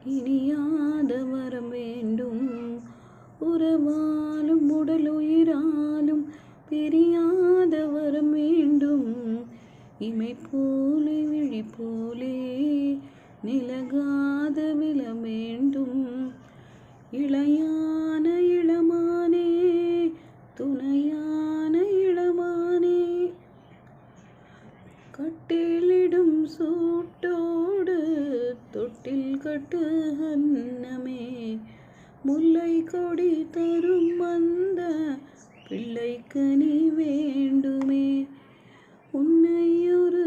இனியாத வரம் வேண்டும். உறவாலும் உடலுயிராலும் பிரியாத வரம் வேண்டும். இமை போலே விழி போலே நிலகாத விலம் வேண்டும். இளையான இளமானே துணையான இளமானே கட்டிலிடும் சூட்டோடு தொட்டில் கட்டு அன்னமே. முல்லை கொடி தரும் அந்த பிள்ளைக்கு நீ வேண்டுமே. உன்னை ஒரு